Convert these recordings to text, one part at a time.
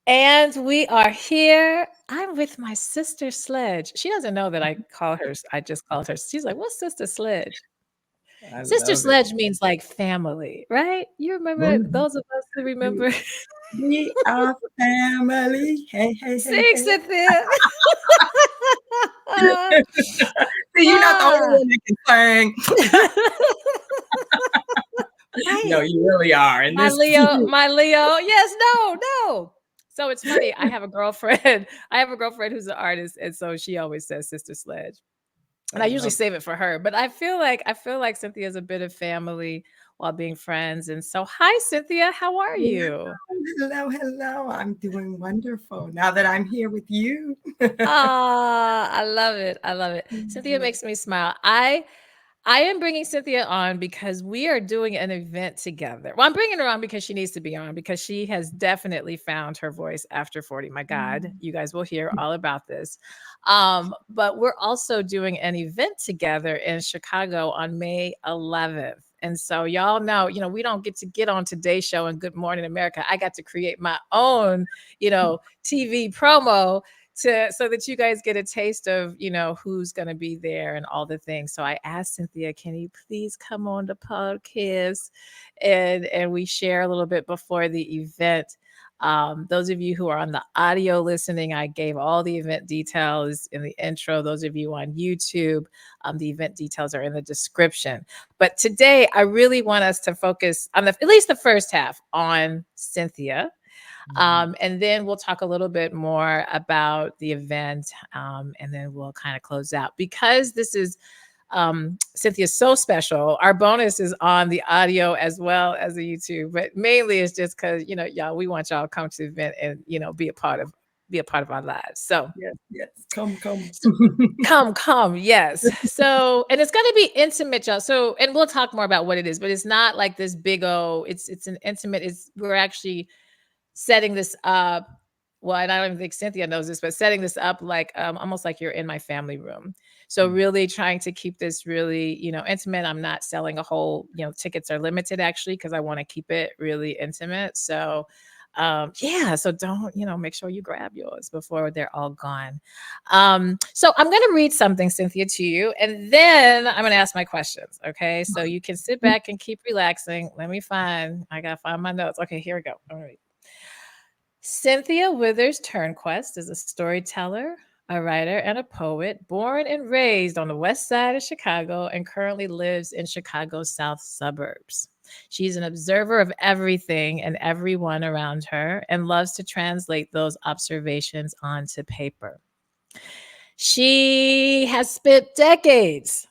And we are here. I'm with my sister Sledge. She doesn't know that I just called her. She's like, what's Sister Sledge? I Sister love it. Sledge means like family, right? You remember Mhm. those of us who We remember? we are family. Hey, hey, hey, Sing, hey. Cynthia. See, you're not the only Ah. one that can sing. No, Right. you really are. And My this Leo, my Leo. Yes, no, no. So it's funny. I have a girlfriend. I have a girlfriend who's an artist, and so she always says Sister Sledge. I And I usually love save it for her. But I feel like Cynthia's a bit of family while being friends. And so, hi, Cynthia. How are it. you? Hello, hello. I'm doing wonderful now that I'm here with you. Ah, I love it. I love it. Cynthia makes me smile. I am bringing Cynthia on because we are doing an event together. Well, I'm bringing her on because she needs to be on because she has definitely found her voice after 40. My God, you guys will hear all about this. But we're also doing an event together in Chicago on May 11th. And so y'all know, we don't get on Today's Show and Good Morning America. I got to create my own, TV promo to so that you guys get a taste of who's going to be there and all the things. So I asked Cynthia, can you please come on the podcast and we share a little bit before the event. Those of you who are on the audio listening, I gave all the event details in the intro. Those of you on YouTube, the event details are in the description. But today I really want us to focus on at least the first half on Cynthia, and then we'll talk a little bit more about the event, and then we'll kind of close out. Because this is Cynthia's so special, our bonus is on the audio as well as the YouTube, but mainly it's just because, y'all, we want y'all to come to the event and, be a part of our lives. So Yes, yes. Come, come. come, yes. So, and it's going to be intimate, y'all. So, and we'll talk more about what it is, but it's not like this big it's an intimate. We're actually setting this up. Well, and I don't even think Cynthia knows this, but setting this up like almost like you're in my family room. So really trying to keep this really, intimate. I'm not selling a whole, tickets are limited actually because I want to keep it really intimate. So yeah, so don't, make sure you grab yours before they're all gone. So I'm going to read something, Cynthia, to you, and then I'm going to ask my questions. Okay. So you can sit back and keep relaxing. I got to find my notes. Okay, here we go. All right. Cynthia Withers Turnquest is a storyteller, a writer, and a poet born and raised on the west side of Chicago and currently lives in Chicago's south suburbs. She's an observer of everything and everyone around her and loves to translate those observations onto paper. She has spent decades,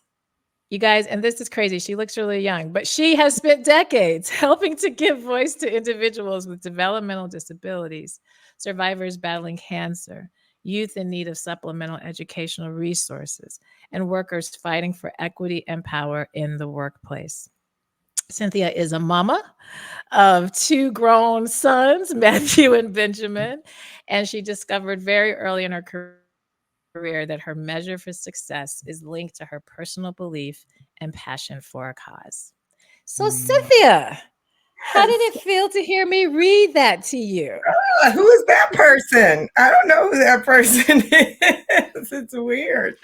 you guys, and this is crazy. She looks really young, but she has spent decades helping to give voice to individuals with developmental disabilities, survivors battling cancer, youth in need of supplemental educational resources, and workers fighting for equity and power in the workplace. Cynthia is a mama of two grown sons, Matthew and Benjamin, and she discovered very early in her career that her measure for success is linked to her personal belief and passion for a cause. So, Cynthia, how did it Yes. feel to hear me read that to you? Who is that person? I don't know who that person is. It's weird.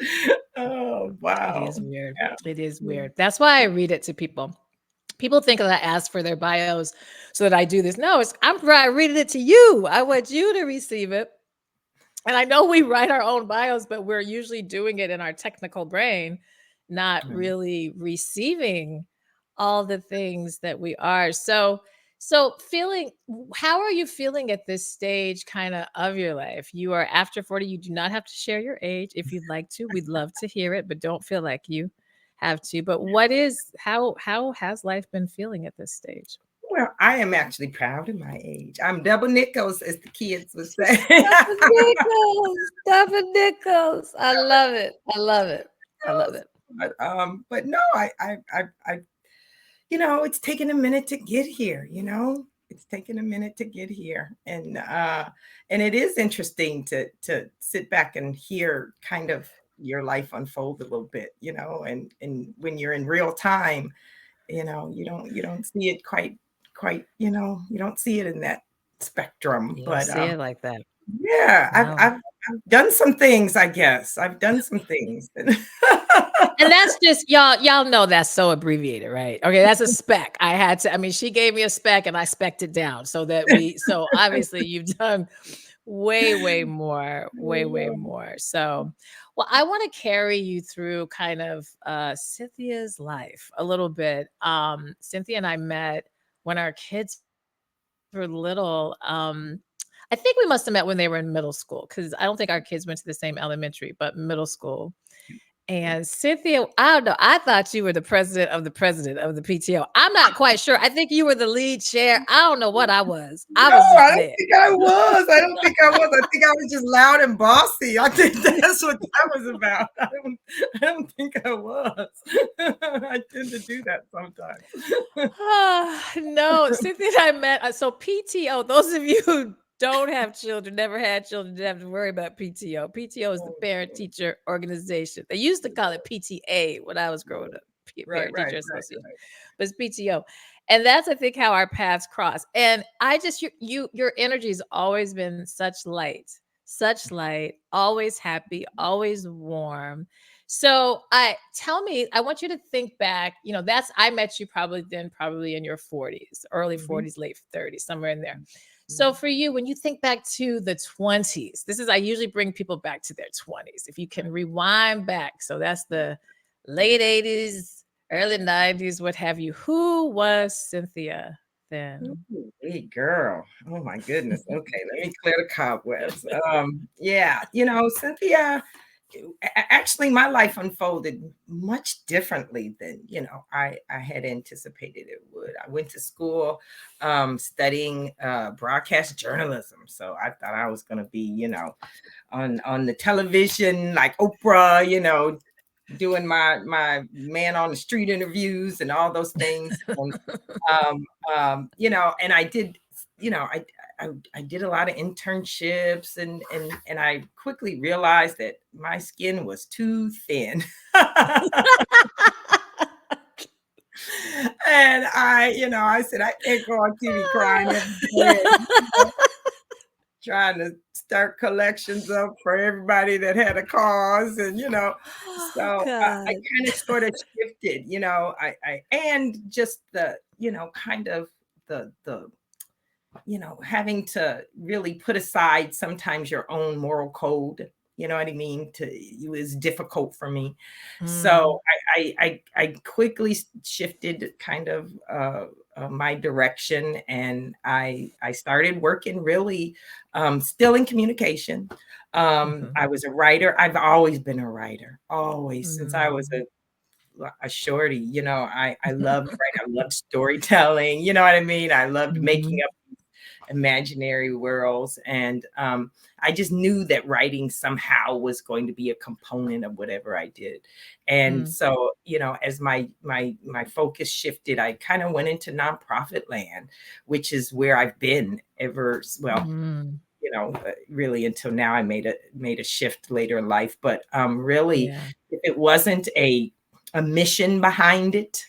Oh, It wow. is weird. Yeah. It is weird. That's why I read it to people. People think that I ask for their bios so that I do this. No, I reading it to you. I want you to receive it. And I know we write our own bios, but we're usually doing it in our technical brain, not Right. really receiving all the things that we are. So feeling, how are you feeling at this stage kind of your life? You are after 40. You do not have to share your age. If you'd like to, we'd love to hear it, but don't feel like you have to. But how has life been feeling at this stage? Well, I am actually proud of my age. I'm double nickels, as the kids would say. Stephen Nichols, Stephen Nichols. I love it. I love it. I love it. But no, I, it's taken a minute to get here. It's taken a minute to get here, and it is interesting to sit back and hear kind of your life unfold a little bit, and when you're in real time, you don't see it quite, you don't see it in that spectrum, You don't but, see it like that. yeah, No. I've done some things, I guess. I've done some things. And that's just y'all know that's so abbreviated, right? Okay, that's a spec. I mean, she gave me a spec and I spec'd it down so obviously you've done way, way, way more. So, well, I want to carry you through kind of Cynthia's life a little bit. Cynthia and I met when our kids were little. I think we must have met when they were in middle school because I don't think our kids went to the same elementary, but middle school. And Cynthia, I don't know. I thought you were the president of the PTO. I'm not quite sure. I think you were the lead chair. I don't know what I was. I No, was just I don't there. think I was. I don't think I was. I think I was just loud and bossy. I think that's what that was about. I don't think I was. I tend to do that sometimes. No, Cynthia and I met. So PTO, those of you who don't have children, never had children, didn't have to worry about PTO. PTO is the parent teacher organization. They used to call it PTA when I was growing up, Right, Parent right, Teacher right, Association, right. but it's PTO. And that's, I think, how our paths cross. And I just, your energy has always been such light, always happy, always warm. So I want you to think back, I met you probably in your 40s, early Mhm, 40s, late 30s, somewhere in there. So mhm. for you, when you think back to the 20s, I usually bring people back to their 20s. If you can rewind back, so that's the late Yeah. 80s, early 90s, what have you. Who was Cynthia then? Ooh, hey, girl. Oh my goodness. Okay, let me clear the cobwebs. Yeah, Cynthia, actually, my life unfolded much differently than I had anticipated it would. I went to school studying broadcast journalism, so I thought I was going to be, on the television like Oprah, doing my man on the street interviews and all those things. And um, and I did, I did a lot of internships, and I quickly realized that my skin was too thin. And I said, I can't go on TV crying every day, trying to start collections up for everybody that had a cause, and Oh so I God. kind of sort of shifted, and just the kind of the having to really put aside sometimes your own moral code. You know what I mean? It was difficult for me, so Mm, I quickly shifted kind of my direction, and I started working really still in communication. mhm, I was a writer. I've always been a writer, always since I was mm. a shorty. I loved writing. I loved storytelling. You know what I mean? I loved making Mhm, up imaginary worlds. And I just knew that writing somehow was going to be a component of whatever I did. And mm, so, as my focus shifted, I kind of went into nonprofit land, which is where I've been well, mm. really until now. I made a shift later in life, but really, Yeah. if it wasn't a mission behind it,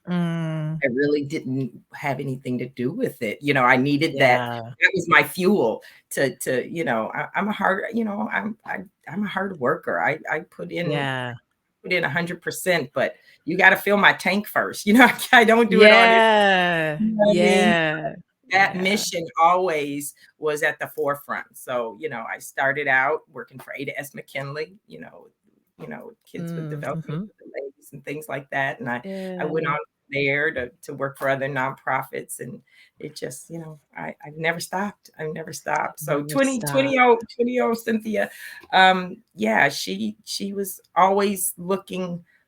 Mm, I really didn't have anything to do with it. I needed that. yeah. That was my fuel to I'm a hard, I'm a hard worker. I Yeah. put in 100%, but you got to fill my tank first. I don't do it on it. Yeah. You know what I mean? Yeah. That Yeah. mission always was at the forefront. So, I started out working for Ada S. McKinley, kids with Mm, developmental mhm. delays and things like that. And I went Yeah. on there to work for other nonprofits, and it just, I've never stopped. I've never stopped. So Never 20 stop. 20 old 20-year-old Cynthia, yeah, she was always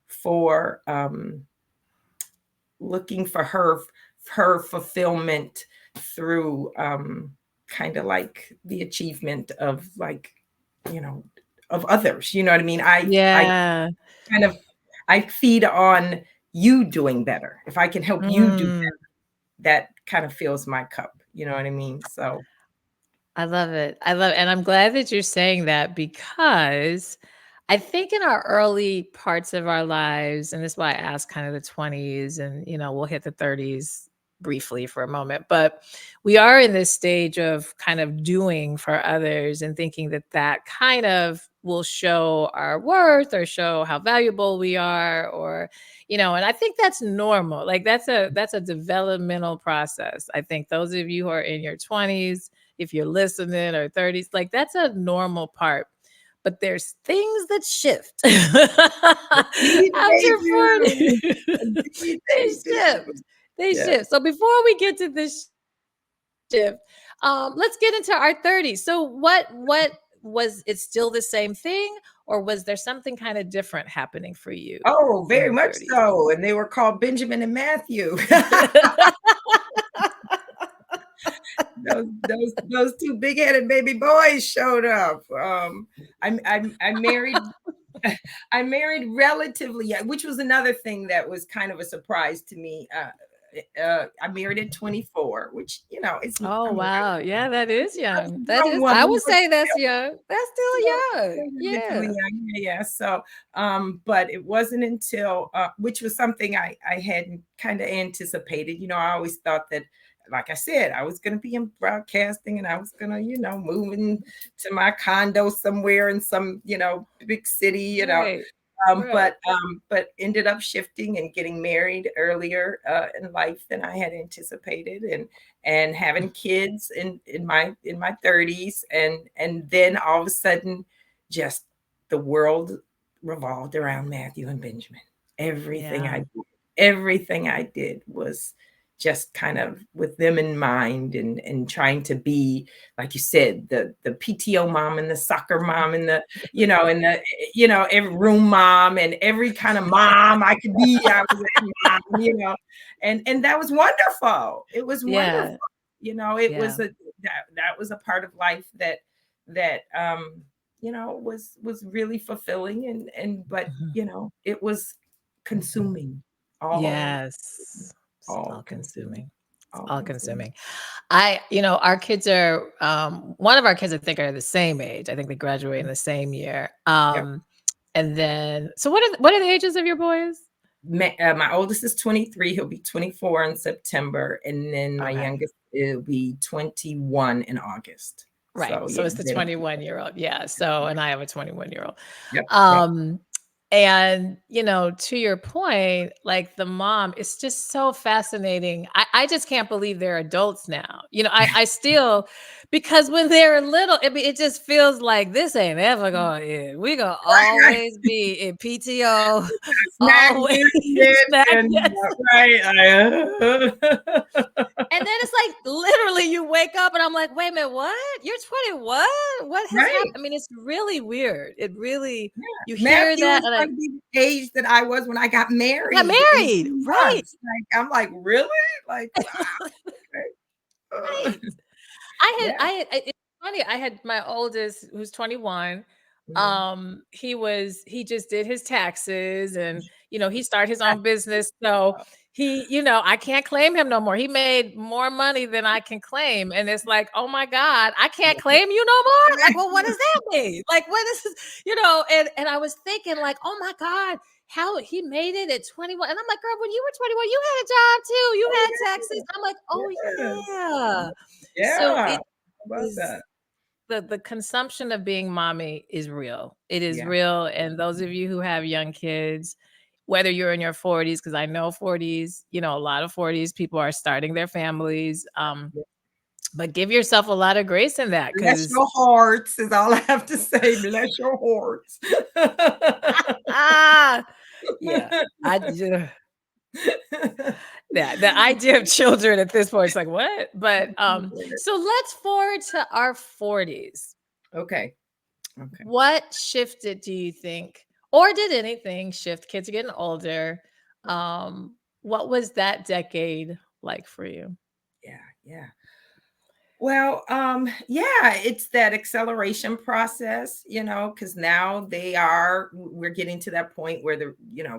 for um looking for her fulfillment through kind of like the achievement of, like, you know of others. You know what I mean? I Yeah. kind of I feed on you doing better. If I can help you do Mm. that, kind of fills my cup. You know what I mean? So I love it. I love and I'm glad that you're saying that because I think in our early parts of our lives, and this is why I asked kind of the 20s and, we'll hit the 30s briefly for a moment, but we are in this stage of kind of doing for others and thinking that that kind of will show our worth or show how valuable we are, or and I think that's normal. Like that's a developmental process. I think those of you who are in your 20s, if you're listening, or 30s, like that's a normal part. But there's things that shift Indeed they after do. 40. Indeed They they do. shift. They Yeah. shift. So before we get to this shift, let's get into our 30s. So what was it, still the same thing, or was there something kind of different happening for you Oh, in very your much 30s? so, and they were called Benjamin and Matthew. Those two big-headed baby boys showed up. I married I married relatively young, which was another thing that was kind of a surprise to me. I married at 24, which it's Oh I mean wow. Yeah, that is I was young. a That grown is, I woman, would but say that's young. That's still still young. relatively Yeah. young. Yeah. So, but it wasn't until which was something I hadn't kind of anticipated. I always thought that, like I said, I was going to be in broadcasting, and I was going to, move into my condo somewhere in some, big city, Right. Right. but ended up shifting and getting married earlier in life than I had anticipated, and having kids in my 30s, and then all of a sudden, just the world revolved around Matthew and Benjamin. Everything I Yeah. did, everything I did was just kind of with them in mind, and trying to be, like you said, the PTO mom and the soccer mom and the and the every room mom and every kind of mom I could be. I was that mom, and that was wonderful. It was wonderful. Yeah. It Yeah. was that was a part of life that was really fulfilling, but Mhm. it was consuming, all Yes. It's all all consuming, consuming. It's all all consuming. consuming. Our kids are, one of our kids, I think, are the same age. I think they graduate in the same year. Yep. And then, so what are the ages of your boys? My oldest is 23. He'll be 24 in September, and then my Okay. youngest will be 21 in August. Right. So So yeah, it's the 21-year-old. Yeah. So, and I have a 21-year-old. yep, yep. Um, and to your point, like the mom, it's just so fascinating. I just can't believe they're adults now. I still, because when they're little, it just feels like this ain't ever gonna end. We're gonna Right, always be in PTO, snack always it snack. and Yes. right. And then it's like literally you wake up and I'm like, wait a minute, what? You're 21? What has happened? Right. I mean, it's really weird. It really, Yeah. you hear Matthew that is and going to be the age that I was when I got got married in married. 2 Right. months. Like, I'm like, really? Like, wow. Okay. Right. Yeah. It's funny. I had my oldest who's 21. Mhm. He just did his taxes, and he started his own business. So I can't claim him no more. He made more money than I can claim. And it's like, oh my God, I can't claim you no more. Like, well, what does that mean? Like, what is this? And I was thinking, like, oh my God, how he made it at 21. And I'm like, girl, when you were 21, you had a job too. You Oh, had taxes. I'm like, oh yeah. yeah. So Yeah. it How about is, that? the consumption of being mommy is real. It is Yeah. real. And those of you who have young kids, whether you're in your 40s, because I know 40s, a lot of 40s people are starting their families. But give yourself a lot of grace in that, Bless because your hearts is all I have to say. Bless your hearts. ah, yeah, I just that the idea of children at this point, it's like what? But so let's forward to our 40s. Okay. Okay. What shifted, do you think? Or did anything shift? Kids are getting older. What was that decade like for you? Yeah. Yeah. Well, yeah, it's that acceleration process, because now we're getting to that point where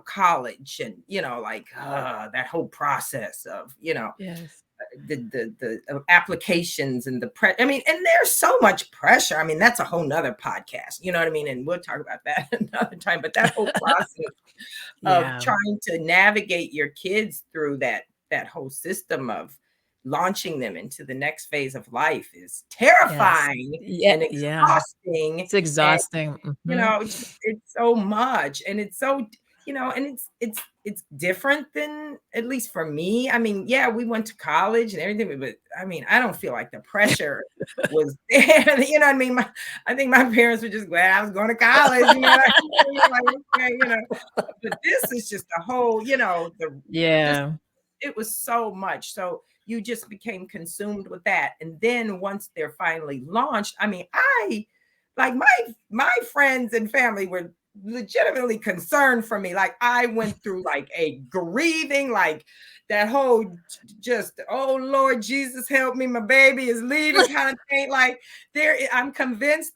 college and, like, that whole process of, Yes. the applications and I mean, and there's so much pressure. I mean, that's a whole nother podcast, you know what I mean? And we'll talk about that another time, but that whole process of Yeah. trying to navigate your kids through that that whole system of launching them into the next phase of life is Yes. terrifying Yeah, and yeah. exhausting. It's exhausting. Mhm. It's so much, and it's so, and it's different than, at least for me. I mean, yeah, we went to college and everything, but I mean, I don't feel like the pressure was there. You know what I mean? I think my parents were just glad I was going to college. Like, okay, but this is just a whole, just Yeah. it was so much. So you just became consumed with that. And then once they're finally launched, I mean, I like my friends and family were legitimately concerned for me. Like I went through like a grieving, like that whole just, oh Lord Jesus, help me, my baby is leaving kind of thing. Like I'm convinced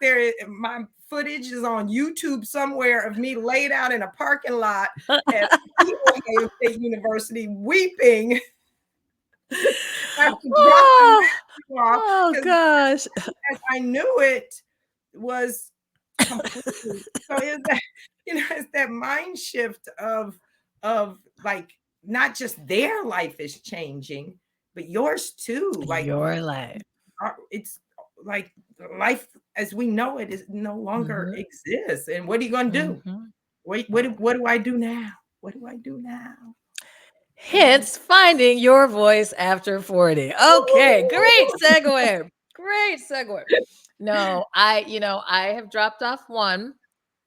my footage is on YouTube somewhere of me laid out in a parking lot at Ohio State University weeping after dropping Oh, that off, oh because gosh. as I knew it was completely, so it's that, it's that mind shift of like not just their life is changing, but yours too. Like Your life. it's like life as we know it is no longer Mhm, exists. And what are you gonna do? mhm. What do I do now? What do I do now? You know? Hence, finding your voice after 40. Okay, great segue. Great segue. No, I have dropped off one.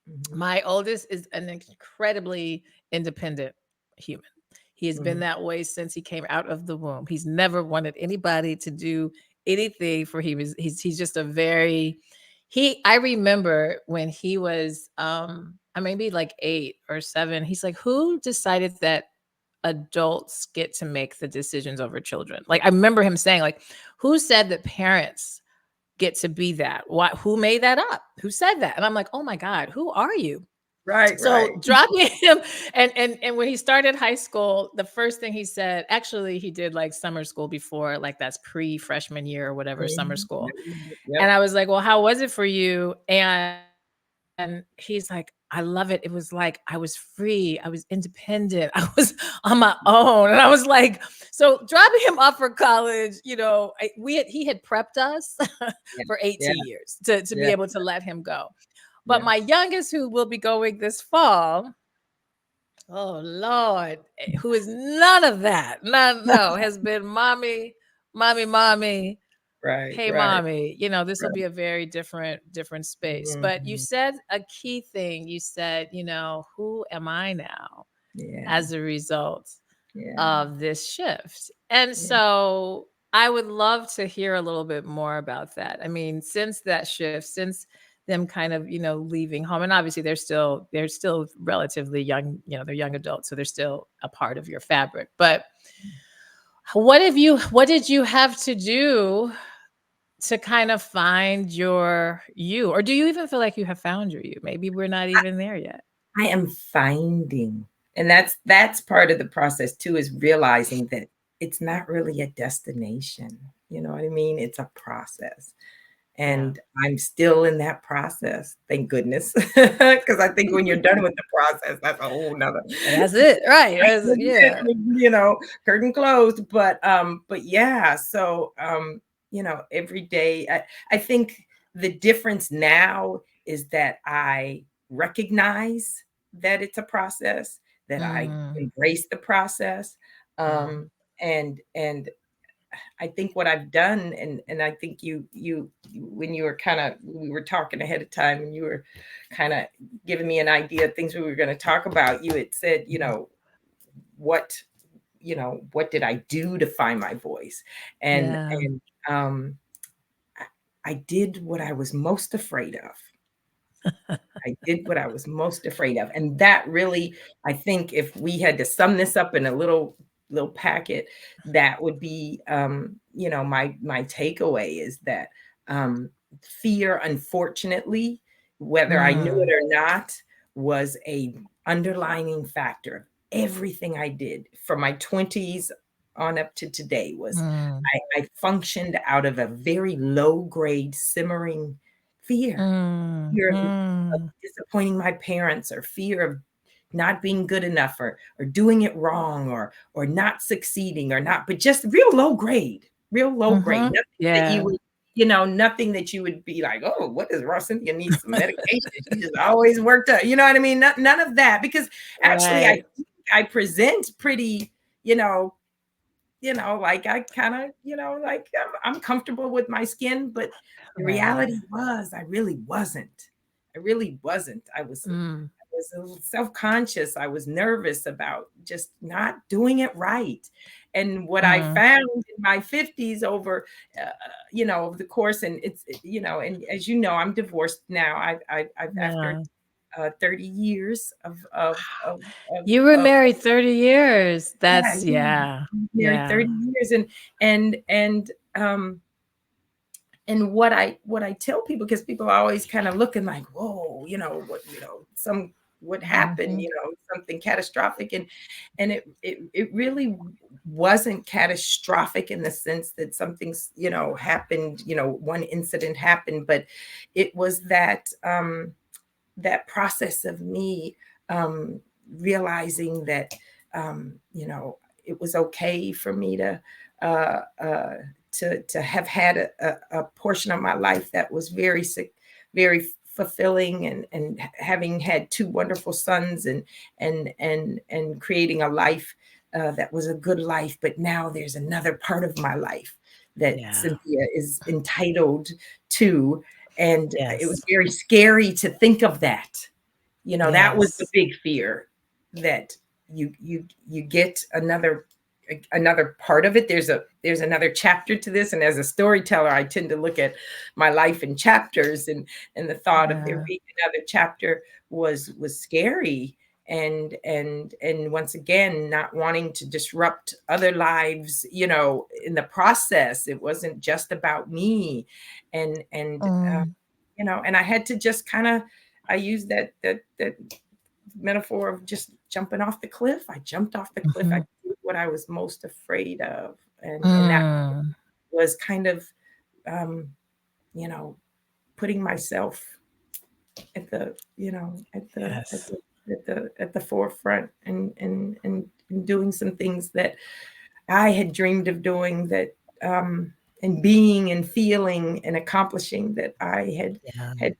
Mhm, My oldest is an incredibly independent human. He has been mhm. that way since he came out of the womb. He's never wanted anybody to do anything for him. He's just a very he I remember when he was I maybe like 8 or 7, he's like, who decided that adults get to make the decisions over children? Like I remember him saying, like, who said that parents get to be that? What who made that up? Who said that? And I'm like, oh my God, who are you? Right, So right. dropping him and when he started high school, the first thing he said, actually he did like summer school before, like that's pre-freshman year or whatever, summer Mhm. school. Yep, And yep. I was like, well, how was it for you? And he's like, I love it. It was like I was free, I was independent, I was on my own. And I was like, so dropping him off for college, he had prepped us Yeah, for yeah, 18 years to be yeah, able to let him go. But yeah. my youngest, who will be going this fall, oh Lord, who is none of that. None, no, has been mommy, mommy, mommy. Right, Hey, right, mommy. This will right. be a very different space. But you Mhm. said a key thing. You said, who am I now Yeah, as a result yeah, of this shift? And yeah. so I would love to hear a little bit more about that. I mean, since that shift, since them kind of, leaving home, and obviously they're still relatively young, they're young adults, so they're still a part of your fabric. But what did you have to do to kind of find your you? Or do you even feel like you have found your you? Maybe we're not even there yet. I am finding, and that's part of the process too, is realizing that it's not really a destination. You know what I mean? It's a process. Yeah. And I'm still in that process, thank goodness. Because I think when you're done with the process, that's a whole nother That's it. Right. Yeah. curtain closed. But yeah, so every day I think the difference now is that I recognize that it's a process, that I Mm, embrace the process. mm. Um, and I think what I've done, and I think when you were we were talking ahead of time, and you were kind of giving me an idea of things we were going to talk about. You had said, what what did I do to find my voice, and Yeah. and um, I did what I was most afraid of. I did what I was most afraid of. And that really, I think if we had to sum this up in a little packet, that would be my takeaway is that um fear, unfortunately, whether I knew Mm, it or not, was a underlining factor of everything I did from my 20s on up to today. Was mm, I functioned out of a very low grade fear mm, fear of mm, disappointing my parents, or fear of, not being good enough, or doing it wrong, or not succeeding, or not, but just real low grade, Mhm. nothing that you Yeah. would, nothing that you would be like, oh, what is wrong? Cynthia needs some medication. She just always worked up. You know what I mean? None of that, because actually Right. I present pretty, you know, like I kind of, like I'm comfortable with my skin, but the Right. reality was I really wasn't. I really wasn't. Mm. I was a little self-conscious. I was nervous about just not doing it right. And what I Mm. found in my 50s over, over the course, and and as you know, I'm divorced now. I've after Yeah. 30 years You were of married 30 years. yeah, That's yeah. yeah. Married Yeah. 30 years, and and um what I tell people, because people are always kind of looking like, whoa, what happened, Mhm. something catastrophic, and it really wasn't catastrophic in the sense that something's, happened, one incident happened, but it was that process of me um, realizing that it was okay for me uh, uh, to have had a portion of my life that was very sick, very fulfilling, and having had two wonderful sons, and creating a life that was a good life. But now there's another part of my life that Yeah. Cynthia is entitled to, and it was Yes. very scary to think of that. That was the Yes. big fear, that you get another part of it. There's another chapter to this, and as a storyteller, I tend to look at my life in chapters, and the thought of there Yeah. being another chapter was scary, and once again, not wanting to disrupt other lives, in the process. It wasn't just about me, and Mm. and I had to just kind of, I use that metaphor of just jumping off the cliff. I jumped off the cliff. I Mhm. did what I was most afraid of, and that Mm. was kind of, um, you know, putting myself at the, Yes. at the forefront, and doing some things that I had dreamed of doing, that and being and feeling and accomplishing, that I Yeah. had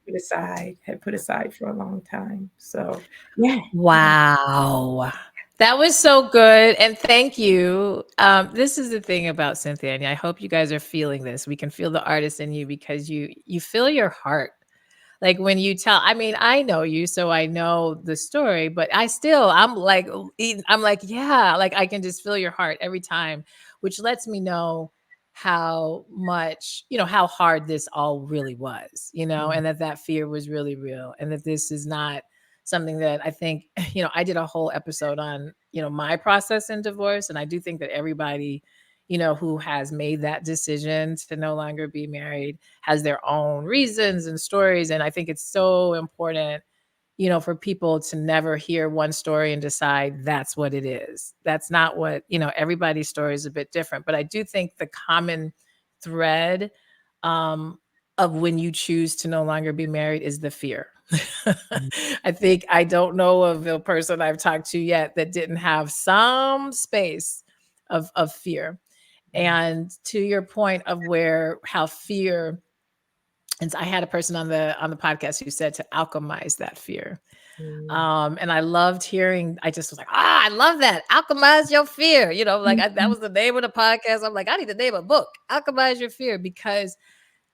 put aside for a long time. So yeah, yeah. Wow. That was so good, and thank you. This is the thing about Cynthia, and I hope you guys are feeling this. We can feel the artist in you because you feel your heart. Like when you tell, I mean, I know you, so I know the story, but I'm like, I'm like, yeah, like I can just feel your heart every time, which lets me know how much, how hard this all really was, Mm, and that fear was really real, and that this is not something that I think, I did a whole episode on, my process in divorce. And I do think that everybody, who has made that decision to no longer be married has their own reasons and stories. And I think it's so important, for people to never hear one story and decide that's what it is. That's not what, everybody's story is a bit different. But I do think the common thread um, of when you choose to no longer be married is the fear. mm, I think I don't know of a person I've talked to yet that didn't have some space of fear. And to your point of where how fear, and I had a person on the podcast who said to alchemize that fear. mm, And I loved hearing, I just was like, I love that. Alchemize your fear. Like that mm, was the name of the podcast. I'm like, I need to name a book, Alchemize Your Fear, because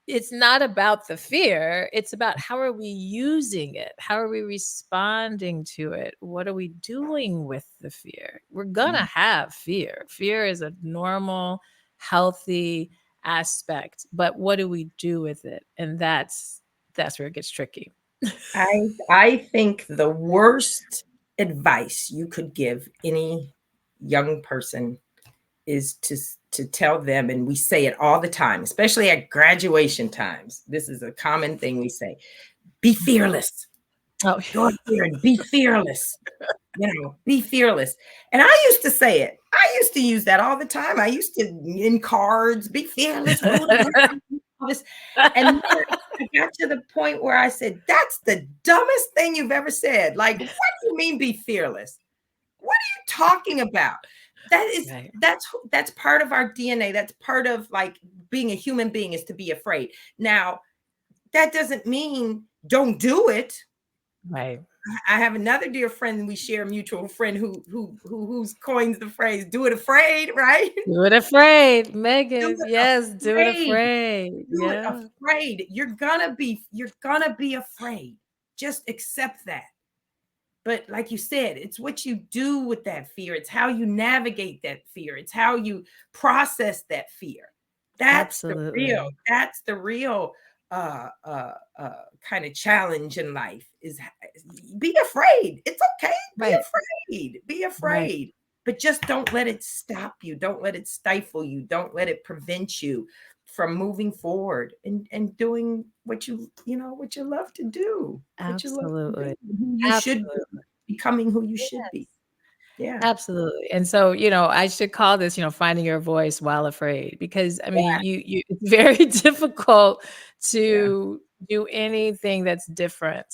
it's not about the fear. It's about how are we using it? How are we responding to it? What are we doing with the fear? We're going to mm. have fear. Fear is a normal, healthy aspect, but what do we do with it? And that's where it gets tricky. I think the worst advice you could give any young person is to tell them, and we say it all the time, especially at graduation times. This is a common thing we say: be fearless. Oh, Go out there and be fearless. Be fearless. And I used to say it. I used to use that all the time. I used to, in cards, be fearless, rule the ground, all this. And then I got to the point where I said, that's the dumbest thing you've ever said. Like, what? you mean be fearless? What are you talking about? That is Right. that's part of our DNA. That's part of like being a human being is to be afraid. Now, that doesn't mean don't do it. Right. I have another dear friend, we share a mutual friend who's coins the phrase "do it afraid," right? Do it afraid, Do Megan. it Yes, do it afraid. afraid. Do it Yeah. afraid. You're gonna be afraid. Just accept that. But like you said, it's what you do with that fear. It's how you navigate that fear. It's how you process that fear. Absolutely. That's the real uh uh kind of challenge in life is be afraid. It's okay. Right. Be Right. afraid. But just don't let it stop you. Don't let it stifle you. Don't let it prevent you from moving forward and doing what you love to do, what you love to Absolutely. be, who you should be, Absolutely. becoming who you should be. Yes. Yeah. Absolutely. And so, I should call this, finding your voice while afraid because I mean, Yeah. you it's very difficult Yeah. to do anything that's different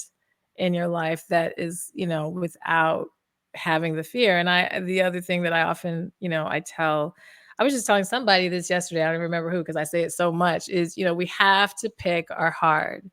in your life that is, without having the fear. And the other thing that I often, I was just telling somebody this yesterday, I don't remember who because I say it so much is, we have to pick our hard.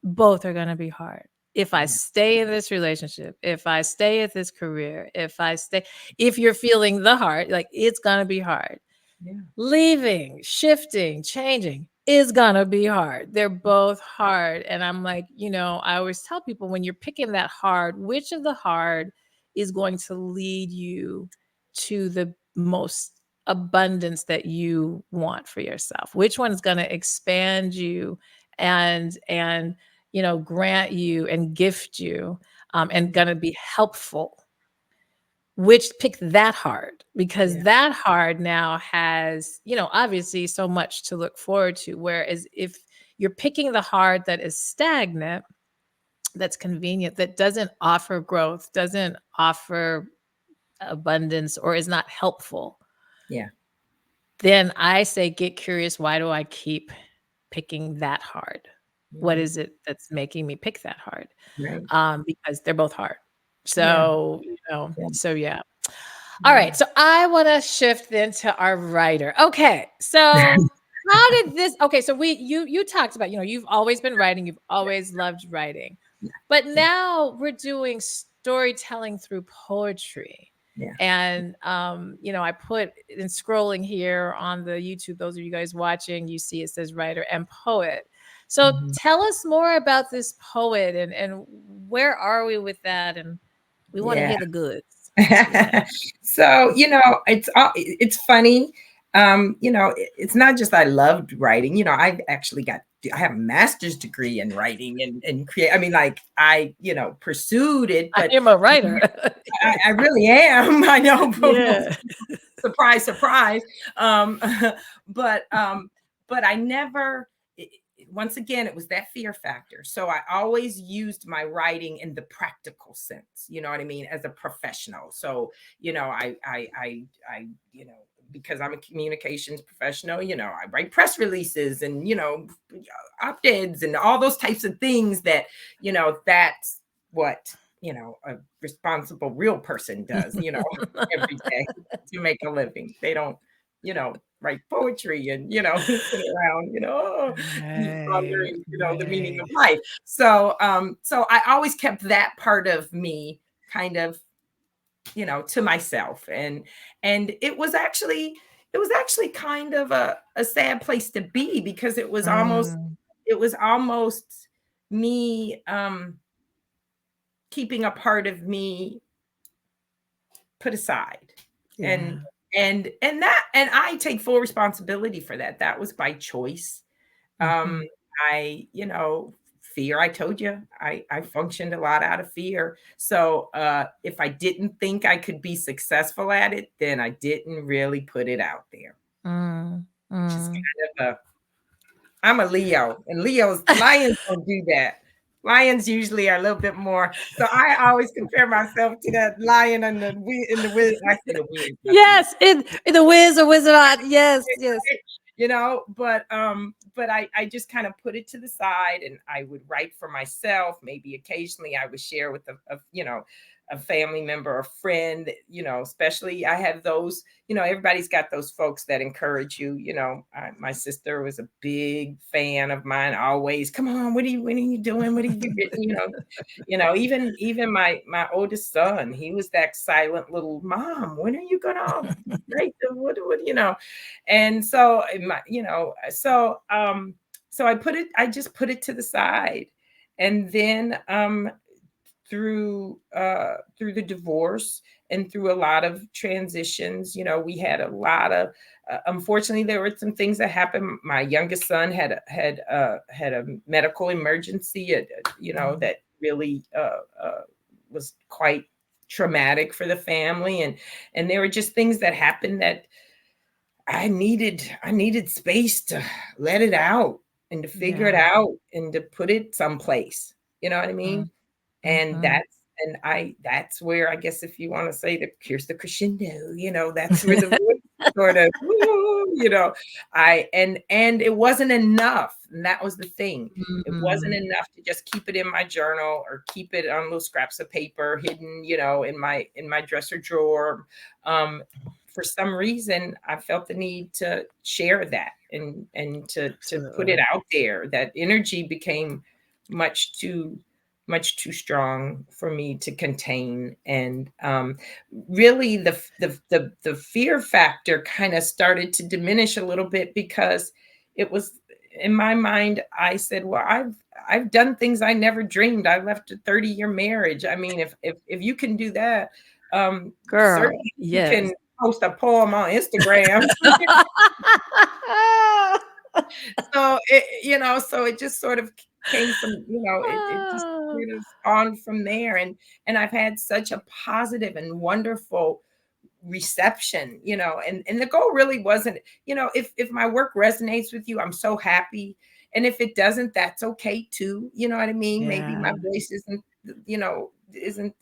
Both are gonna be hard. If I Yeah. stay in this relationship, if I stay at this career, if you're feeling the hard, like, it's gonna be hard. Yeah. Leaving, shifting, changing is gonna be hard. They're both hard, and I'm like, I always tell people when you're picking that hard, which of the hard is going to lead you to the most abundance that you want for yourself? Which one is gonna expand you and grant you and gift you, and Mhm. gonna be helpful? Which pick that hard because Yeah. that hard now has, obviously so much to look forward to. Whereas if you're picking the hard that is stagnant, that's convenient, that doesn't offer growth, doesn't offer abundance, or is not helpful, Yeah. then I say, get curious. Why do I keep picking that hard? What Mhm. is it that's making me pick that hard? Right. Because they're both hard. Yeah. So, Yeah. yeah. All Yeah. right, so I wanna shift then to our writer. Okay, so how did this okay, so you talked about, you've always been writing, you've always loved writing. Yeah. But Yeah. now we're doing storytelling through poetry. Yeah. And I put in scrolling here on the YouTube, those of you guys watching, you see it says writer and poet. So Mhm. tell us more about this poet and where are we with that? And we want to Yeah. hear the goods. Yeah. So, it's funny. It's not just I loved writing. I have a master's degree in writing and create. I mean, like pursued it, I but am a writer. I really am. I know. Yeah. Surprise, surprise. Um, but um, but I never. Once again, it was that fear factor. So I always used my writing in the practical sense. You know what I mean, as a professional. So I because I'm a communications professional. I write press releases and op-eds and all those types of things that that's what a responsible real person does. Every day to make a living. They don't, write poetry and, sit around, Right, pondering, the meaning right. of life. So I always kept that part of me kind of, to myself. And it was actually kind of a sad place to be because Mm, it was almost me keeping a part of me put aside. And yeah. and I take full responsibility for that. That was by choice. Um, Mhm. fear, I told you, I functioned a lot out of fear. So if I didn't think I could be successful at it, then I didn't really put it out there, Mm, which is mm. kind of a I'm a Leo, and lions don't do that. Lions usually are a little bit more. So I always compare myself to that lion and the wiz. I say the wiz, not the Yes, in The Wiz or Wizard of Oz. Yes, yes. right? But I just kind of put it to the side and I would write for myself. Maybe occasionally I would share with a family member or friend, especially I have those, everybody's got those folks that encourage you. My sister was a big fan of mine always. Come on, what are you doing? What are you getting? Even my oldest son, he was that silent little mom. When are you gonna break the what? And so so I just put it to the side. And then through the divorce and through a lot of transitions, we had a lot of unfortunately there were some things that happened. My youngest son had a medical emergency, that really was quite traumatic for the family, and there were just things that happened that I needed space to let it out and to figure it Yeah. out and to put it someplace. You know what I mean? Mm, And mhm. that's where, I guess, if you want to say that, here's the crescendo, that's where the voice sort of, "Ooh," and it wasn't enough. And that was the thing. It wasn't Mm, enough to just keep it in my journal or keep it on little scraps of paper hidden, in my dresser drawer. Um, for some reason, I felt the need to share that and to put it absolutely. out there. That energy became much too strong for me to contain. And really, the fear factor kind of started to diminish a little bit, because it was, in my mind, I said, well, I've done things I never dreamed. I left a 30-year marriage. I mean, if you can do that, Girl, certainly you yes. can post a poem on Instagram. So it just sort of came from, it just Oh, sort of spawned from there. And I've had such a positive and wonderful reception, and the goal really wasn't, if my work resonates with you, I'm so happy. And if it doesn't, that's okay too. You know what I mean? Maybe my yeah, voice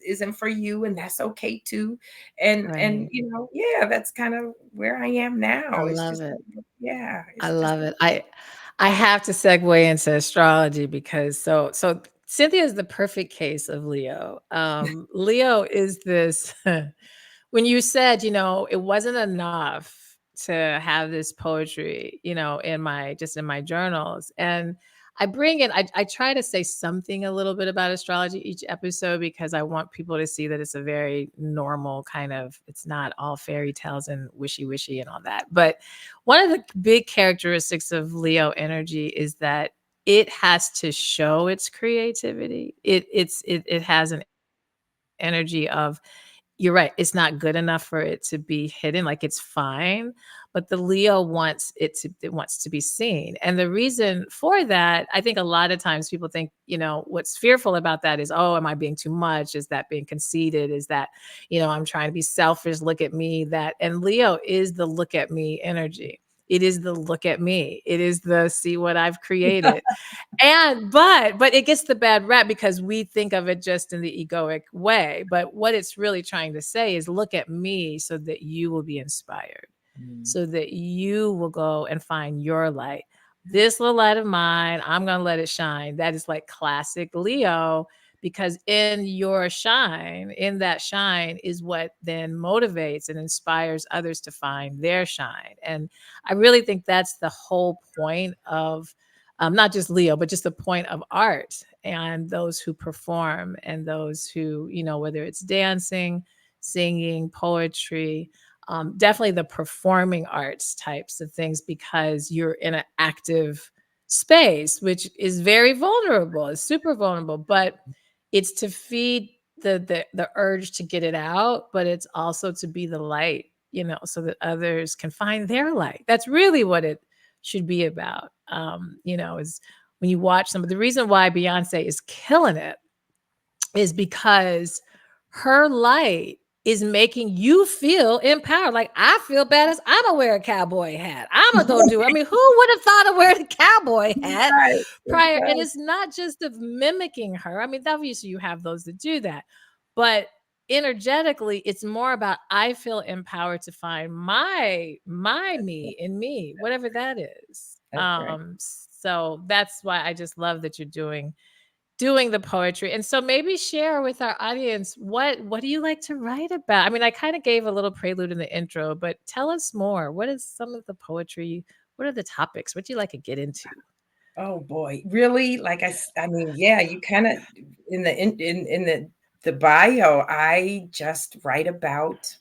isn't for you, and that's okay too. And right. yeah, that's kind of where I am I now. It's love just, it. yeah, I it's just, love it. I have to segue into astrology because so Cynthia is the perfect case of Leo. Leo is this when you said, it wasn't enough to have this poetry, in my journals. And I try to say something a little bit about astrology each episode because I want people to see that it's a very normal kind of, it's not all fairy tales and wishy and all that. But one of the big characteristics of Leo energy is that it has to show its creativity. It has an energy of, you're right, it's not good enough for it to be hidden, like it's fine, but the Leo it wants to be seen. And the reason for that, I think a lot of times people think, what's fearful about that is, oh, am I being too much? Is that being conceited? Is that, I'm trying to be selfish, look at me, that. And Leo is the look at me energy. It is the look at me. It is the see what I've created. And but it gets the bad rap because we think of it just in the egoic way. But what it's really trying to say is look at me so that you will be inspired, mm, so that you will go and find your light. This little light of mine, I'm going to let it shine. That is like classic Leo, because in that shine is what then motivates and inspires others to find their shine. And I really think that's the whole point of not just Leo, but just the point of art and those who perform and those who, whether it's dancing, singing, poetry, definitely the performing arts types of things, because you're in an active space, which is very vulnerable. It's super vulnerable, but it's to feed the urge to get it out, but it's also to be the light, so that others can find their light. That's really what it should be about. Is when you watch some of the reason why Beyonce is killing it is because her light is making you feel empowered. Like I feel badass. I'm gonna wear a cowboy hat. I'm gonna go do. I mean, who would have thought of wearing a cowboy hat right, prior? And right, it's not just of mimicking her. I mean, obviously you have those that do that, but energetically, it's more about I feel empowered to find my me in me, whatever that is. that's right. So that's why I just love that you're doing the poetry. And so maybe share with our audience, what do you like to write about? I mean, I kind of gave a little prelude in the intro, but tell us more. What is some of the poetry? What are the topics? What do you like to get into? Oh boy, really? Like I mean, yeah, you kind of in the bio, I just write about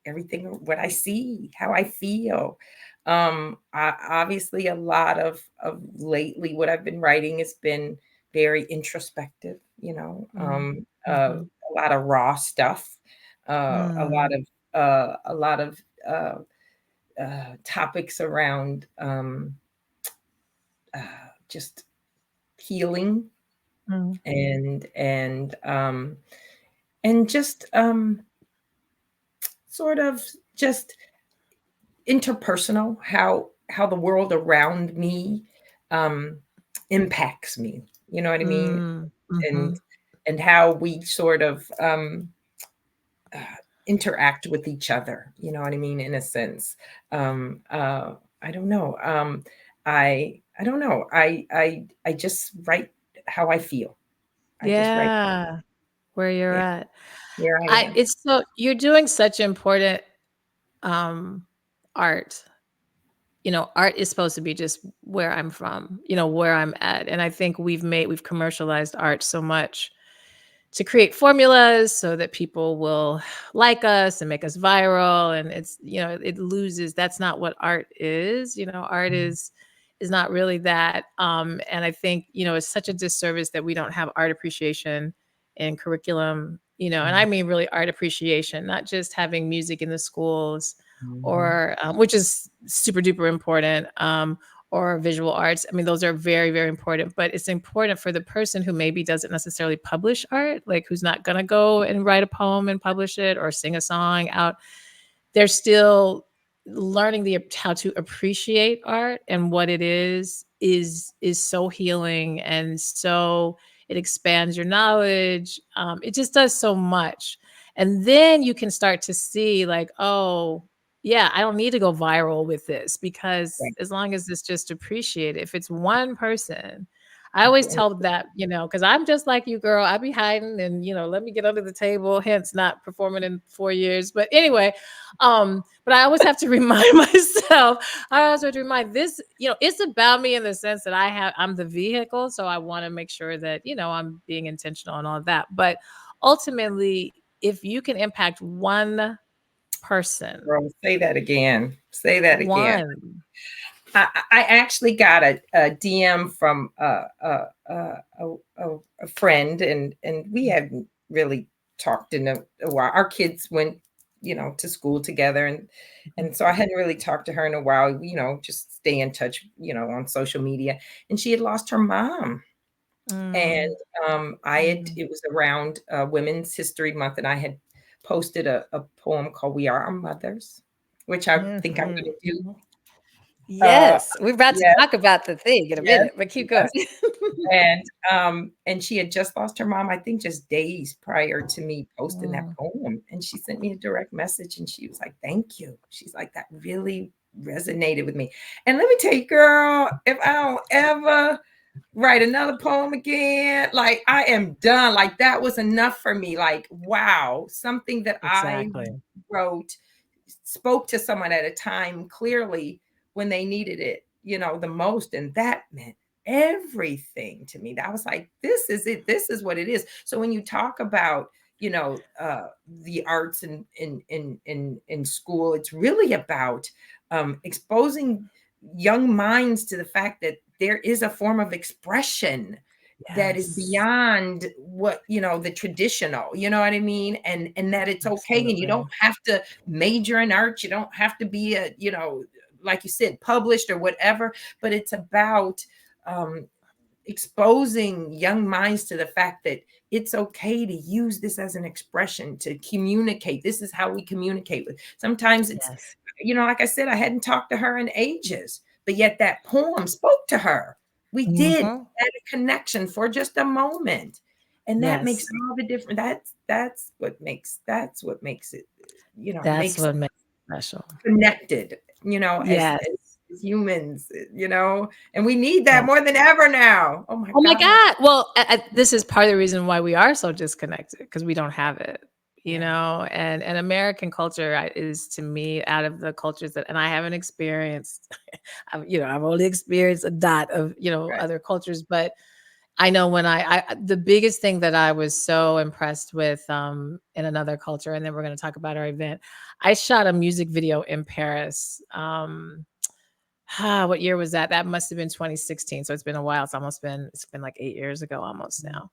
everything, what I see, how I feel. Obviously, a lot of lately, what I've been writing has been very introspective. Mm, mhm, A lot of raw stuff, mm, a lot of uh, topics around just healing mm, and just sort of just interpersonal, how the world around me um impacts me, you know what I mean? mm, and mhm. and how we sort of uh, interact with each other, you know what I mean, in a sense. um I don't know. I don't know. I just write how I feel. I just write. Yeah, where you're Yeah, at. here I I am. it's so you're doing such important um art. Art is supposed to be just where I'm from, where I'm at. And I think we've commercialized art so much to create formulas so that people will like us and make us viral. And it loses. That's not what art is. Art Mm, is not really that. And I think, it's such a disservice that we don't have art appreciation in curriculum, and I mm, mean really art appreciation, not just having music in the schools mhm, or which is super duper important. Or visual arts. I mean, those are very, very important, but it's important for the person who maybe doesn't necessarily publish art, like who's not going to go and write a poem and publish it or sing a song out. They're still learning the how to appreciate art, and what it is so healing, and so it expands your knowledge. It just does so much. And then you can start to see, like, oh yeah, I don't need to go viral with this, because right. as long as it's just appreciated, if it's one person. I always tell that, because I'm just like you, girl. I be hiding and, let me get under the table, hence not performing in 4 years. But anyway, but I always have to remind myself, I always have to remind this, it's about me in the sense that I'm the vehicle. So I want to make sure that, I'm being intentional and all of that. But ultimately, if you can impact one person, Girl, say that again. Say that again. one. I actually got a DM from a friend, and we hadn't really talked in a while. Our kids went, to school together, Mhm. and so I hadn't really talked to her in a while. Just stay in touch, on social media. And she had lost her mom, and Mm, I had mm, it was around Women's History Month, and I had posted a poem called "We Are Our Mothers," which I think I'm mhm, going to do. mhm. Uh, Yes, we're about to yes, talk about the thing in a yes, minute, but keep going. yes. And she had just lost her mom, I think just days prior to me posting that Mm, poem. And she sent me a direct message, and she was like, "Thank you." She's like, "That really resonated with me." And let me tell you, girl, if I don't ever write another poem again, like I am done. Like that was enough for me. Like, wow, something that I exactly. wrote spoke to someone at a time clearly when they needed it, the most. And that meant everything to me. That was like, this is it. This is what it is. So when you talk about, the arts in school, it's really about exposing young minds to the fact that there is a form of expression that is Yes, beyond what, the traditional, you know what I mean, and that it's okay, and you don't absolutely. have to major in art, you don't have to be a, like you said, published or whatever, but it's about um exposing young minds to the fact that it's okay to use this as an expression to communicate. This is how we communicate with. Sometimes it's, Yes. like I said, I hadn't talked to her in ages, but yet that poem spoke to her. We did Mhm. had a connection for just a moment. And that makes Yes. all the difference. That's what makes it, That's makes what makes it special. connected, Yes. as humans, and we need that Oh. more than ever now. Oh my Oh my God. God. Well, this is part of the reason why we are so disconnected because we don't have it, Yeah. and American culture is to me out of the cultures that, and I haven't experienced, I've only experienced a dot of, Right. other cultures, but I know when the biggest thing that I was so impressed with, in another culture, and then we're going to talk about our event. I shot a music video in Paris. What year was that? That must have been 2016. So it's been a while. It's been like 8 years ago almost Mhm. now.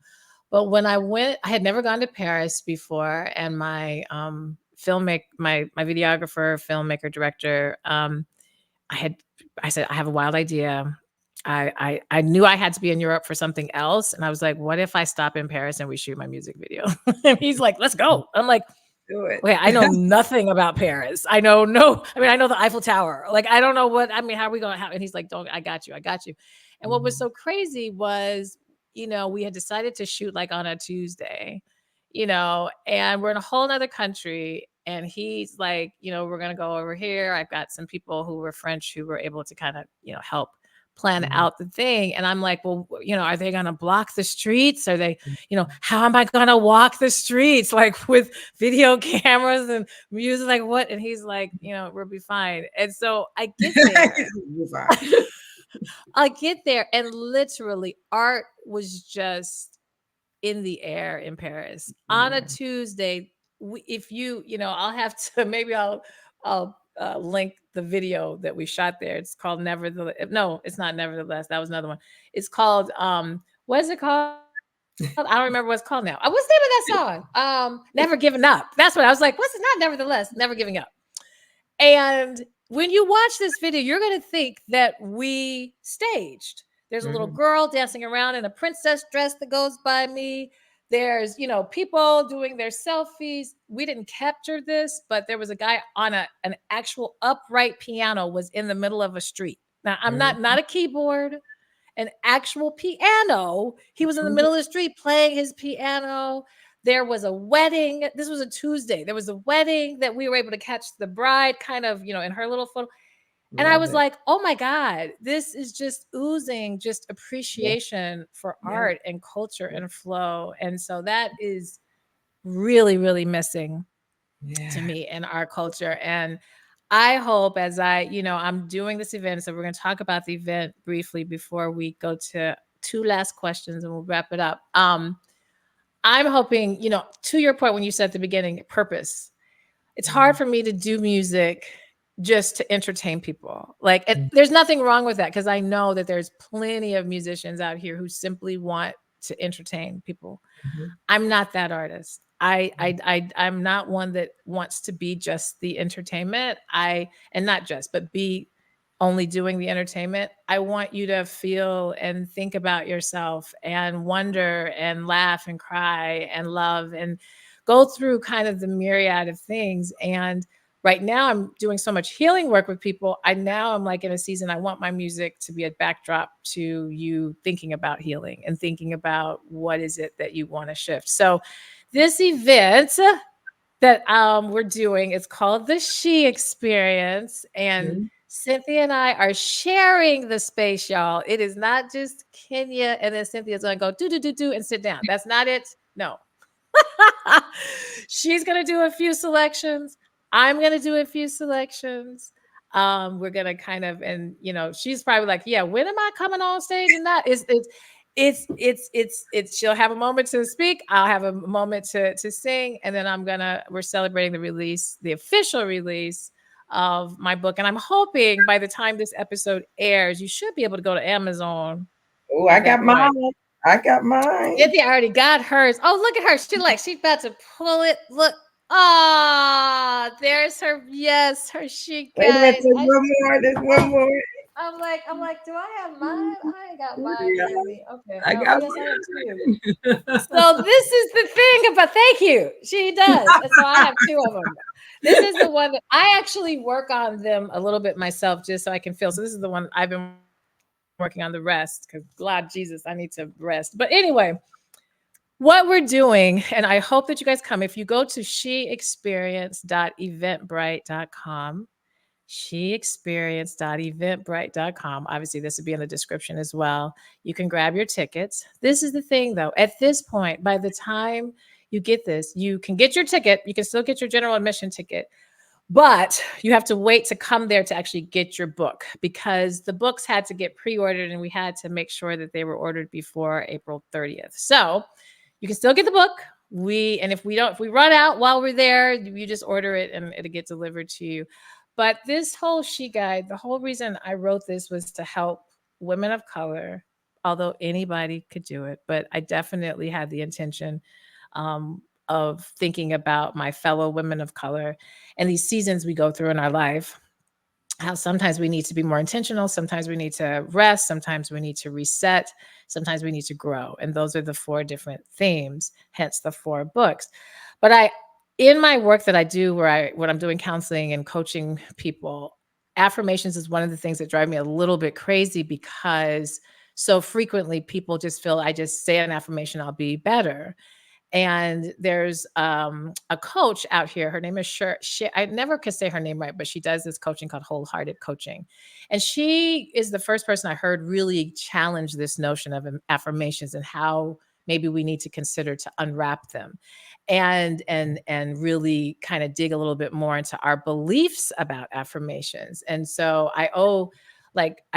But when I went, I had never gone to Paris before, and my my videographer, filmmaker, director, I had I said, I have a wild idea. I knew I had to be in Europe for something else. And I was like, what if I stop in Paris and we shoot my music video? And he's like, let's go. I'm like, Do it. okay, I know nothing about Paris. I know the Eiffel Tower. Like, I don't know how are we going to have, and he's like, don't, I got you. I got you. And what was Mhm. so crazy was, we had decided to shoot like on a Tuesday, and we're in a whole nother country. And he's like, we're going to go over here. I've got some people who were French who were able to kind of, help plan Mhm. out the thing. And I'm like, well, are they going to block the streets? Are they, how am I going to walk the streets like with video cameras and music? Like what? And he's like, we'll be fine. And so I get there. You're fine. I get there, and literally art was just in the air in Paris on a Yeah. Tuesday. If I'll have to, maybe I'll link the video that we shot there. It's called Nevertheless. No, it's not Nevertheless. That was another one. It's called what is it called? I don't remember what it's called now. What's the name of that song? Never Giving Up. That's what I was like. What's it? Not Nevertheless. Never Giving Up. And when you watch this video, you're going to think that we staged. There's a little Mhm. girl dancing around in a princess dress that goes by me. There's, people doing their selfies. We didn't capture this, but there was a guy on an actual upright piano was in the middle of a street. Now, I'm not Mhm. a keyboard, an actual piano. He was in the Mhm. middle of the street playing his piano. There was a wedding. This was a Tuesday. There was a wedding that we were able to catch the bride kind of, in her little photo. And I Love was it. like, oh my God, this is just oozing just Yeah. appreciation for Yeah. art and culture and flow. And so that is really, really missing to Yeah. me in our culture. And I hope as I'm doing this event, so we're going to talk about the event briefly before we go to two last questions and we'll wrap it up. I'm hoping, to your point when you said at the beginning, purpose. It's hard Mhm. for me to do music just to entertain people. Like, Mhm. there's nothing wrong with that because I know that there's plenty of musicians out here who simply want to entertain people. Mhm. I'm not that artist. I'm not one that wants to be just the entertainment. And not just, but be only doing the entertainment. I want you to feel and think about yourself and wonder and laugh and cry and love and go through kind of the myriad of things. And right now I'm doing so much healing work with people. I'm like in a season, I want my music to be a backdrop to you thinking about healing and thinking about what is it that you want to shift. So this event that we're doing is called the She Experience, and Mhm. Cynthia and I are sharing the space, y'all. It is not just Kenya and then Cynthia's gonna go do do do do and sit down. That's not it. No, she's gonna do a few selections. I'm gonna do a few selections. We're gonna kind of, and she's probably like, yeah, when am I coming on stage? And that is it's she'll have a moment to speak, I'll have a moment to sing, and then we're celebrating the official release of my book. And I'm hoping by the time this episode airs, you should be able to go to Amazon, Oh, I got Eventbrite. mine. I got mine. Cynthia already got hers. Oh, look at her. She's about to pull it. Look. Ah, there's her. Yes, her she Wait a minute. guys. There's one more. There's one more. I'm like, do I have mine? I ain't got mine Yeah, near me. Okay. I Oh got yes, I have two. mine. So this is the thing about, thank you. She does. And so I have two of them. This is the one that I actually work on them a little bit myself just so I can feel. So this is the one I've been working on the rest because God Jesus, I need to rest. But anyway, what we're doing, and I hope that you guys come. If you go to sheexperience.eventbrite.com, sheexperience.eventbrite.com. Obviously, this would be in the description as well. You can grab your tickets. This is the thing, though. At this point, by the time you get this, you can get your ticket. You can still get your general admission ticket, but you have to wait to come there to actually get your book because the books had to get pre-ordered and we had to make sure that they were ordered before April 30th. So you can still get the book. If we run out while we're there, you just order it and it'll get delivered to you. But this whole She Guide, the whole reason I wrote this was to help women of color, although anybody could do it, but I definitely had the intention of thinking about my fellow women of color and these seasons we go through in our life, how sometimes we need to be more intentional, sometimes we need to rest, sometimes we need to reset, sometimes we need to grow. And those are the four different themes, hence the four books. But in my work that I do when I'm doing counseling and coaching people, affirmations is one of the things that drive me a little bit crazy because so frequently people just feel I just say an affirmation, I'll be better. And there's a coach out here. Her name is I never could say her name right, but she does this coaching called Wholehearted Coaching. And she is the first person I heard really challenge this notion of affirmations and how maybe we need to consider to unwrap them and really kind of dig a little bit more into our beliefs about affirmations. And so I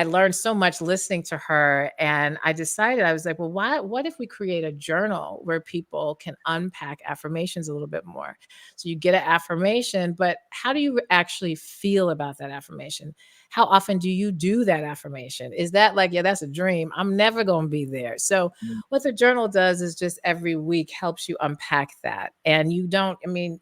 learned so much listening to her, and I decided, I was like, well, what if we create a journal where people can unpack affirmations a little bit more? So you get an affirmation, but how do you actually feel about that affirmation? How often do you do that affirmation? Is that like, yeah, that's a dream, I'm never going to be there? So what the journal does is just every week helps you unpack that. And you don't, I mean,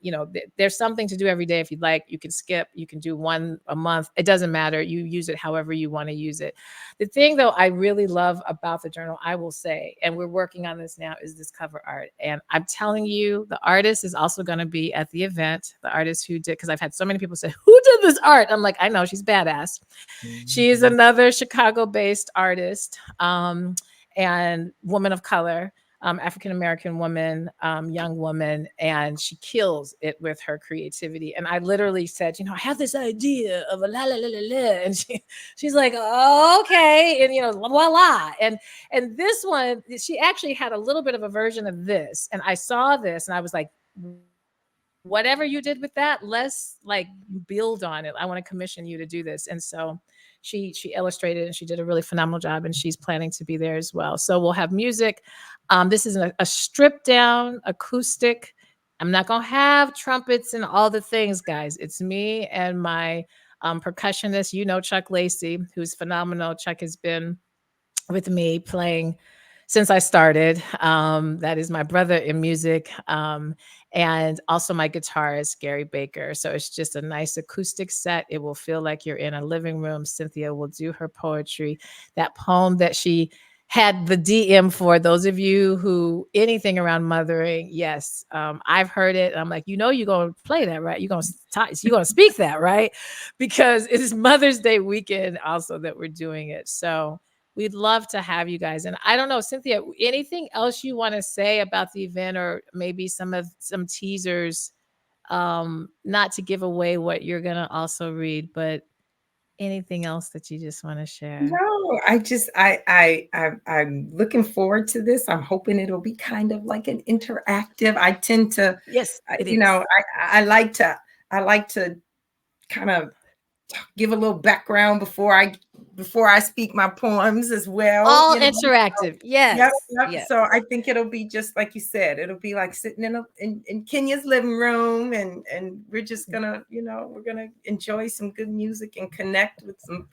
there's something to do every day. If you'd like, you can skip, you can do one a month. It doesn't matter. You use it however you want to use it. The thing though, I really love about the journal, I will say, and we're working on this now, is this cover art. And I'm telling you, the artist is also going to be at the event. The artist who did, because I've had so many people say, who did this art? I'm like, I know, she's badass. She is another Chicago-based artist and woman of color, African American woman, young woman, and she kills it with her creativity. And I literally said, I have this idea of a la la la la la, and she's like, oh, okay, and voila. And this one, she actually had a little bit of a version of this, and I saw this, and I was like, whatever you did with that, let's like build on it. I want to commission you to do this. And so she illustrated and she did a really phenomenal job, and she's planning to be there as well. So we'll have music. This is a stripped down acoustic. I'm not gonna have trumpets and all the things, guys. It's me and my percussionist, Chuck Lacey, who's phenomenal. Chuck has been with me playing since I started. That is my brother in music, and also my guitarist, Gary Baker. So it's just a nice acoustic set. It will feel like you're in a living room. Cynthia will do her poetry. That poem that she had the DM for, those of you who anything around mothering, yes, I've heard it. I'm like, you're gonna play that, right? You're gonna speak that, right? Because it is Mother's Day weekend also that we're doing it. So we'd love to have you guys. And I don't know, Cynthia, anything else you want to say about the event, or maybe some teasers, not to give away what you're going to also read, but anything else that you just want to share? No, I'm looking forward to this. I'm hoping it'll be kind of like an interactive. I tend to, Yes, it you know, is. I like to kind of give a little background before I speak my poems as well, All you know. interactive. Yep, Yes. yep. Yes. So I think it'll be just like you said. It'll be like sitting in Kenya's living room, and we're just gonna, we're gonna enjoy some good music and connect with some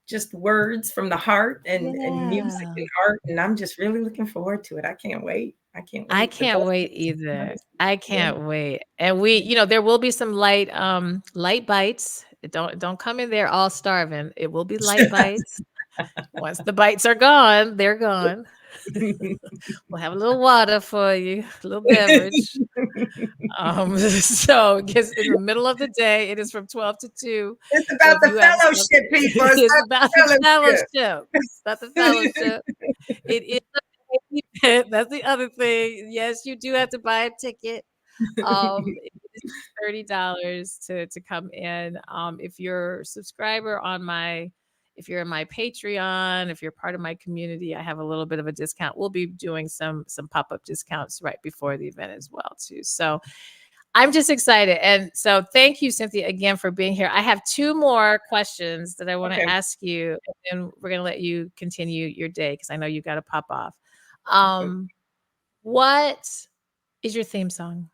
just words from the heart and music Yeah. and art. And I'm just really looking forward to it. I can't wait. I can't I wait. The can't best wait is either. next week. I Yeah. can't wait. And there will be some light bites. Don't come in there all starving. It will be light bites. Once the bites are gone, they're gone. We'll have a little water for you, a little beverage. So because in the middle of the day, it is from 12 to 2. It's So about if the you have fellowship, something, people. It's it's about about the the fellowship. It's about the fellowship. fellowship. It is a paid event. That's the other thing. Yes, you do have to buy a ticket. It is $30 to come in. If you're a subscriber on if you're in my Patreon, if you're part of my community, I have a little bit of a discount. We'll be doing some pop-up discounts right before the event as well too. So I'm just excited. And so thank you, Cynthia, again for being here. I have two more questions that I want to Okay. ask you, and then we're going to let you continue your day because I know you got to pop off. Okay. What is your theme song?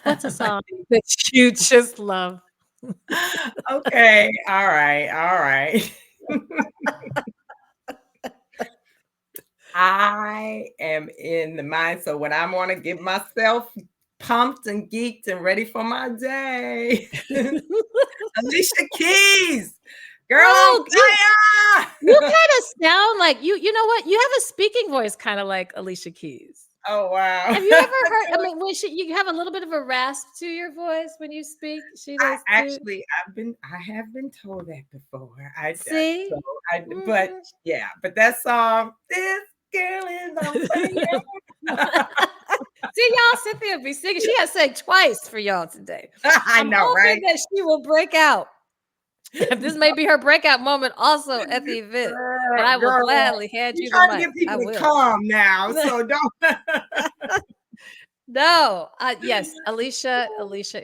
What's a song that you just love? Okay. All right. All right. I am in the mind. So when I want to get myself pumped and geeked and ready for my day, Alicia Keys, girl on Oh, you fire. kind of sound like you know what? You have a speaking voice kind of like Alicia Keys. Oh wow. Have you ever heard? I mean, when you have a little bit of a rasp to your voice when you speak. She I does too. actually I have been told that before. So See? but Mhm. yeah, but that song, this girl is on fire. See, y'all, Cynthia be singing. She has sang twice for y'all today. I I'm know, hoping right? that she will break out. This may be her breakout moment also at the event, but I will Girl, gladly hand you you the trying to mic. get I people to will. come now, so don't. No, yes, Alicia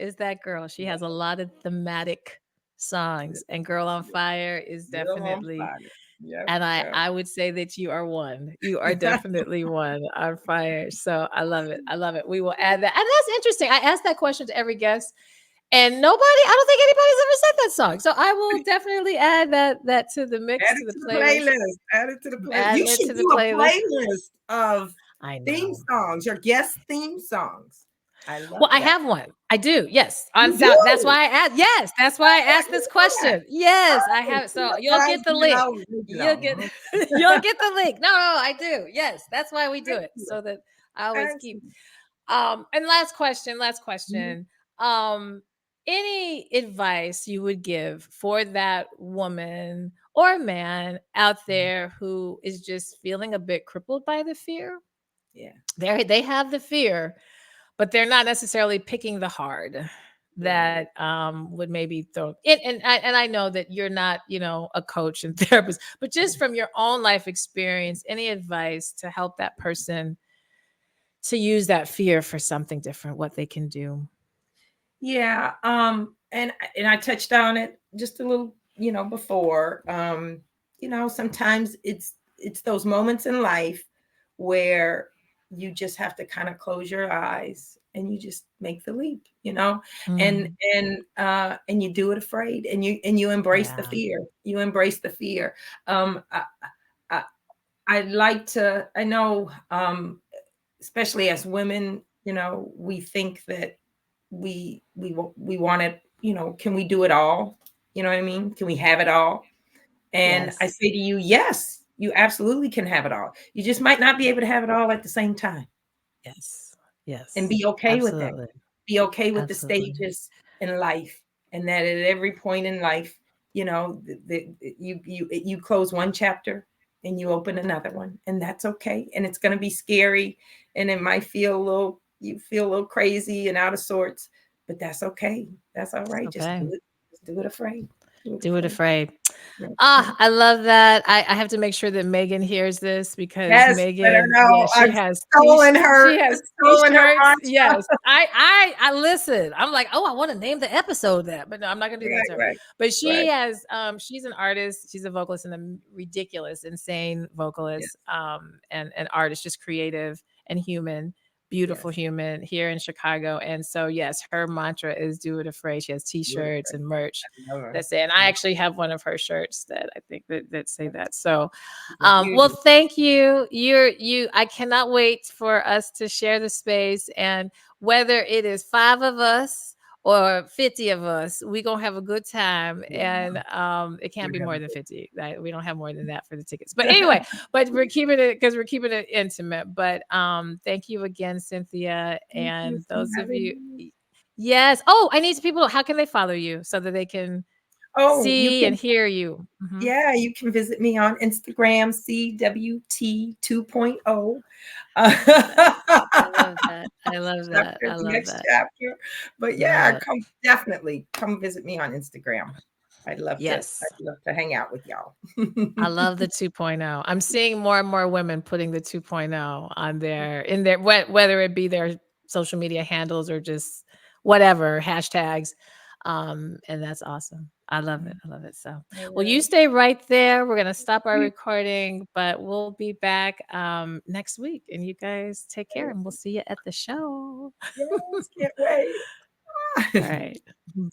is that girl. She has a lot of thematic songs, and "Girl on Fire" is Girl on definitely. fire. Yep, And I yep. I would say that you are one. You are definitely one on fire. So I love it. I love it. We will add that. And that's interesting. I asked that question to every guest, and I don't think anybody's ever said that song. So I will definitely add that to the mix, Add to it the to the playlist. playlist. Add it to the I'm playlist. You adding it should to the do a playlist. playlist of I theme know. songs, your guest theme songs. I love Well, I that. have one. I do. Yes. On You sound. That's do? why I asked. Yes, that's why I Oh, I asked this didn't know that. question. Yes, I Oh, have. see So what you'll guys, get the link. you You'll get know. you'll get the link. No, no, I do. Yes, that's why we do it. Excellent. So that I always keep. Excellent. And last question, last Mhm. question. Um, any advice you would give for that woman or man out there who is just feeling a bit crippled by the fear? Yeah. They have the fear, but they're not necessarily picking the hard Right. that would maybe throw it. And I know that you're not, a coach and therapist, but just from your own life experience, any advice to help that person to use that fear for something different, what they can do? Yeah, and I touched on it just a little, before. Sometimes it's those moments in life where you just have to kind of close your eyes and you just make the leap, and Mm, and you do it afraid, and you embrace the yeah. fear. You embrace the fear. Um, I, I I like to. I know, especially as women, we think that we want it, can we do it all? You know what I mean? Can we have it all? And I Yes. say to you, yes, you absolutely can have it all. You just might not be Yeah. able to have it all at the same time, Yes. and Yes. be okay with that. Absolutely. Be okay with the Absolutely. stages in life, and that at every point in life, you close one chapter and you open another one, and that's okay. And it's going to be scary, and it might feel a little you feel a little crazy and out of sorts, but that's okay. That's all It's right. Just okay. do it. Just do it afraid. Do it Do it afraid. afraid. Yeah, yeah. I love that. I have to make sure that Megan hears this because Yes, let her Megan, yeah, know she I've has stolen she her. has Stolen her t-shirts. mantra. Yes. I listen. I'm like, oh, I want to name the episode that, but no, I'm not gonna do that Right, to her. right, But she right. has she's an artist, she's a vocalist and a ridiculous, insane vocalist, Yes, and an artist, just creative and human. Beautiful yes. human here in Chicago. And so, yes, her mantra is do it afraid. She has Do it t-shirts afraid. and merch I love her. that's it. And I actually have one of her shirts that I think that say that. So, She's a well, beauty. thank you. I cannot wait for us to share the space, and whether it is 5 of us or 50 of us, we gonna have a good time. And Yeah, it can't we're be more having than 50. Right? We don't have more than that for the tickets. But anyway, but we're keeping it intimate. But thank you again, Cynthia. Thank you And for those of having you, me. yes. Oh, I need people. How can they follow you so that they can? Oh, you see can and hear you. Mhm. yeah, you can visit me on Instagram, CWT 2.0. Uh, I love that. I love that. I love that. chapter, I the love next that. chapter. But Love yeah, it. come definitely come visit me on Instagram. Yes. I'd love to hang out with y'all. I love the 2.0. I'm seeing more and more women putting the 2.0 on their in their whether it be their social media handles or just whatever hashtags. And that's awesome. I love it. I love it. So, All well, you right. stay right there. We're gonna stop our recording, but we'll be back next week. And you guys take care, and we'll see you at the show. Yes, can't wait. All right. Bye.